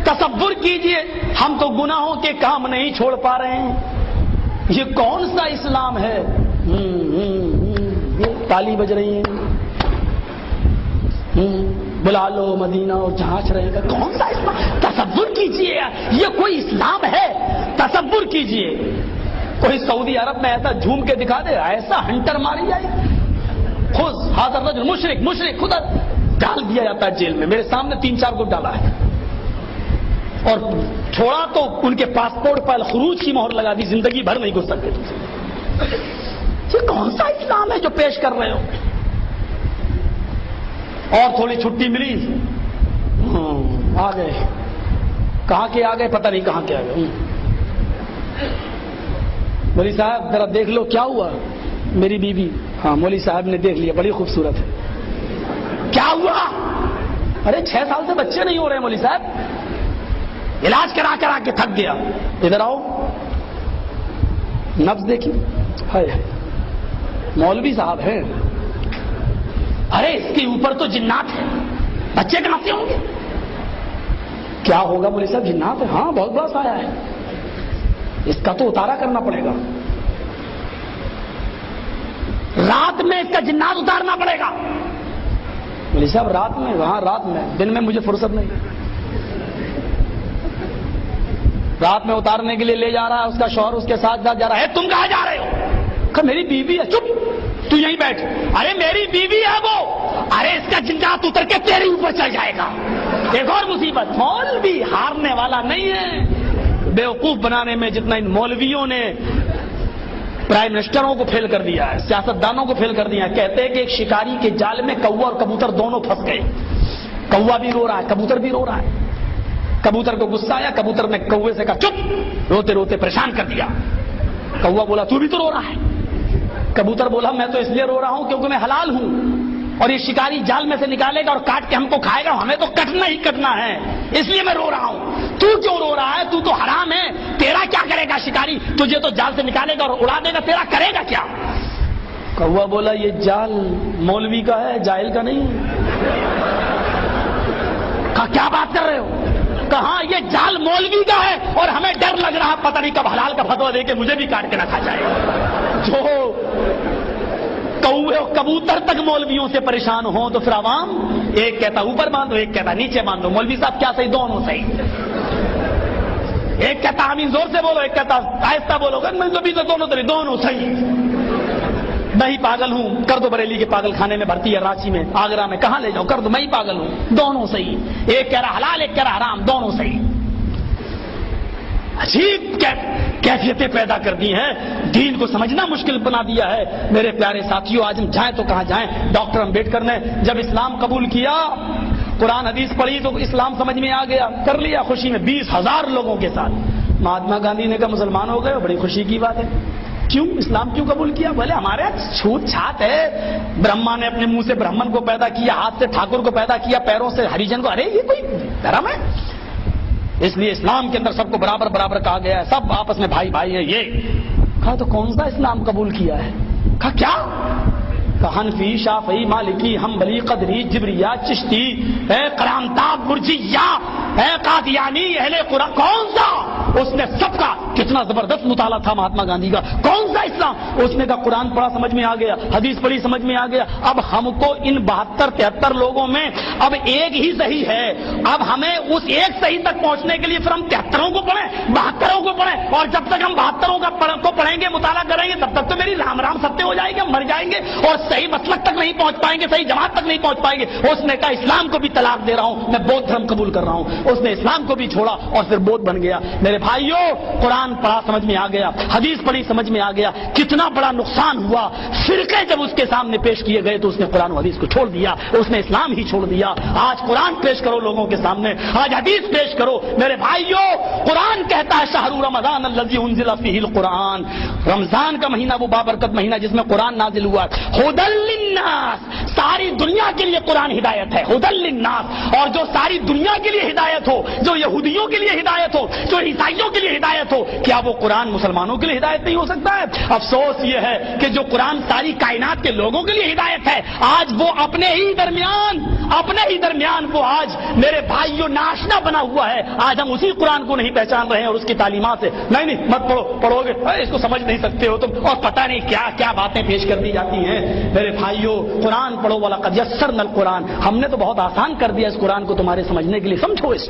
تصور کیجئے ہم تو گناہوں کے کام نہیں چھوڑ پا رہے ہیں، یہ کون سا اسلام ہے؟ تالی بج رہی ہیں، بلا لو مدینہ اور جہاں رہے گا، کون سا اسلام؟ تصور کیجئے یہ کوئی اسلام ہے؟ تصور کیجئے کوئی سعودی عرب میں ایسا جھوم کے دکھا دے، ایسا ہنٹر ماری جائے، خود حاضر رجل مشرک خدا ڈال دیا جاتا ہے جیل میں. میرے سامنے 3-4 کو ڈالا ہے، اور چھوڑا تو ان کے پاسپورٹ پر خروج کی مہر لگا دی، زندگی بھر نہیں گھس سکتے. یہ کون سا اسلام ہے جو پیش کر رہے ہو؟ اور تھوڑی چھٹی ملی، آ گئے. کہاں کے آ گئے پتہ نہیں کہاں کے آ گئے. مولوی صاحب ذرا دیکھ لو کیا ہوا. میری بیوی، ہاں مولوی صاحب نے دیکھ لیا، بڑی خوبصورت ہے. کیا ہوا؟ ارے 6 سال سے بچے نہیں ہو رہے مولوی صاحب، علاج کرا کے تھک گیا. ادھر آؤ، نبض دیکھی. ہے مولوی صاحب ہیں. ارے اس کے اوپر تو جنات ہیں، بچے کہاں سے ہوں گے؟ کیا ہوگا مولوی صاحب؟ جنات ہے. ہاں بہت بڑا سایہ ہے، اس کا تو اتارا کرنا پڑے گا. رات میں اس کا جنات اتارنا پڑے گا. مولوی صاحب رات میں؟ وہاں رات میں، دن میں مجھے فرصت نہیں. رات میں اتارنے کے لیے لے جا رہا ہے، اس کا شوہر اس کے ساتھ جا رہا ہے. تم کہاں جا رہے ہو؟ کہ میری بیوی ہے. چپ، تو یہیں بیٹھ. ارے میری بیوی ہے وہ. ارے اس کا جنات اتر کے تیرے اوپر چل جائے گا. ایک اور مصیبت، مولوی ہارنے والا نہیں ہے. بیوقوف بنانے میں جتنا ان مولویوں نے پرائم منسٹروں کو فیل کر دیا ہے، سیاستدانوں کو فیل کر دیا ہے. کہتے ہیں کہ ایک شکاری کے جال میں کوا اور کبوتر دونوں پھنس گئے. کوا بھی رو رہا ہے، کبوتر بھی رو رہا ہے. کبوتر کو غصہ آیا، کبوتر نے کوے سے کہا چپ، روتے روتے پریشان کر دیا. کوا بولا تو بھی تو رو رہا ہے. کبوتر بولا میں تو اس لیے رو رہا ہوں کیونکہ میں حلال ہوں، اور یہ شکاری جال میں سے نکالے گا اور کاٹ کے ہم کو کھائے گا، ہمیں تو کٹنا ہی کٹنا ہے، اس لیے میں رو رہا ہوں. تو کیوں رو رہا ہے؟ تو تو حرام ہے. تیرا کیا کرے گا شکاری؟ تجھے تو جال سے نکالے گا اور اڑا دے گا، تیرا کرے گا کیا؟ کوا بولا یہ جال مولوی کا ہے، جاہل کا نہیں. کہا کیا بات کر رہے ہو؟ کہاں یہ جال مولوی کا ہے، اور ہمیں ڈر لگ رہا پتہ نہیں کب حلال کا فتویٰ دے کے مجھے بھی کاٹ کے نہ کھا جائے. جو کوے اور کبوتر تک مولویوں سے پریشان ہوں تو پھر عوام، ایک کہتا اوپر باندھو، ایک کہتا نیچے باندھو. مولوی صاحب کیا صحیح؟ دونوں صحیح. ایک کہتا آمین زور سے بولو، ایک کہتا آہستہ بولو. دونوں صحیح. میں ہی پاگل ہوں، کر دو بریلی کے پاگل خانے میں بھرتی ہے، رانچی میں، آگرہ میں، کہاں لے جاؤ، کر دو، میں ہی پاگل ہوں. دونوں صحیح. ایک کہہ رہا حلال، ایک کہہ رہا حرام، دونوں صحیح. عجیب کیفیتیں پیدا کر دی ہیں، دین کو سمجھنا مشکل بنا دیا ہے. میرے پیارے ساتھیوں، آج ہم جائیں تو کہاں جائیں؟ ڈاکٹر امبیڈکر نے جب اسلام قبول کیا، قرآن حدیث پڑھی تو اسلام سمجھ میں آ گیا، کر لیا خوشی میں 20,000 لوگوں کے ساتھ. مہاتما گاندھی نے کہا مسلمان ہو گئے، بڑی خوشی کی بات ہے. کیوں اسلام کیوں قبول کیا؟ بولے ہمارے چھوت چھات ہے، برہما نے اپنے منہ سے برہمن کو پیدا کیا، ہاتھ سے ٹھاکر کو پیدا کیا، پیروں سے ہریجن کو. ارے یہ کوئی دھرم ہے؟ اس لیے اسلام کے اندر سب کو برابر برابر کہا گیا ہے، سب آپس میں بھائی بھائی ہیں. یہ کہا تو کون سا اسلام قبول کیا ہے؟ کہا کیا؟ کہا حنفی، شافعی، مالکی، حنبلی، قدری، جبریہ، چشتی، کرامتاب، مرجیہ، قادیانی، اہل قرآن. کون سا؟ اس نے سب کا کتنا زبردست مطالعہ تھا مہاتما گاندھی کا. کون سا اسلام؟ اس نے کہا قرآن پڑھا سمجھ میں آ گیا، حدیث پڑھی سمجھ میں آ گیا. اب ہم کو ان 72-73 لوگوں میں اب ایک ہی صحیح ہے. اب ہمیں اس ایک صحیح تک پہنچنے کے لیے پھر ہم 73 کو پڑھیں، 72 کو پڑھیں، اور جب تک ہم 72 کو پڑھیں گے، مطالعہ کریں گے، تب تک تو میری رام رام ستیہ ہو جائے گی، ہم مر جائیں گے اور صحیح مسلک تک نہیں پہنچ پائیں گے، صحیح جماعت تک نہیں پہنچ پائیں گے. اس نے کہا اسلام کو بھی طلاق دے رہا ہوں، میں بودھ دھرم قبول کر رہا ہوں. اس نے اسلام کو بھی چھوڑا اور پھر بودھ بن گیا. میرے بھائیوں، قرآن پڑھا سمجھ میں آ گیا، حدیث پڑھی سمجھ میں آ گیا. کتنا بڑا نقصان ہوا. فرقے جب اس کے سامنے پیش کیے گئے تو اس نے قرآن و حدیث کو چھوڑ دیا، اس نے اسلام ہی چھوڑ دیا. آج قرآن پیش کرو لوگوں کے سامنے، آج حدیث پیش کرو. میرے بھائیوں، قرآن کہتا ہے شہر رمضان الذی انزل فیہ القرآن، رمضان کا مہینہ وہ بابرکت مہینہ جس میں قرآن نازل ہوا. ھدی للناس، ساری دنیا کے لیے قرآن ہدایت ہے. ھدی للناس، اور جو ساری دنیا کے لیے ہدایت ہو، جو یہودیوں کے لیے ہدایت ہو، جو عیسائی عیسائیوں کے لیے ہدایت ہو، کیا وہ قرآن مسلمانوں کے لیے ہدایت نہیں ہو سکتا ہے؟ افسوس یہ ہے کہ جو قرآن ساری کائنات کے لوگوں کے لیے ہدایت ہے، آج وہ اپنے ہی درمیان وہ آج میرے بھائیوں ناشنا بنا ہوا ہے۔ آج ہم اسی قرآن کو نہیں پہچان رہے ہیں اور اس کی تعلیمات سے نہیں مت پڑھو، پڑھو گے اس کو سمجھ نہیں سکتے ہو تم، اور پتہ نہیں کیا کیا باتیں پیش کر دی جاتی ہیں۔ میرے بھائیوں قرآن پڑھو، وَلَقَدْ يَسَّرْنَا الْقُرْآنَ، ہم نے تو بہت آسان کر دیا اس قرآن کو تمہارے سمجھنے کے لیے، سمجھو اس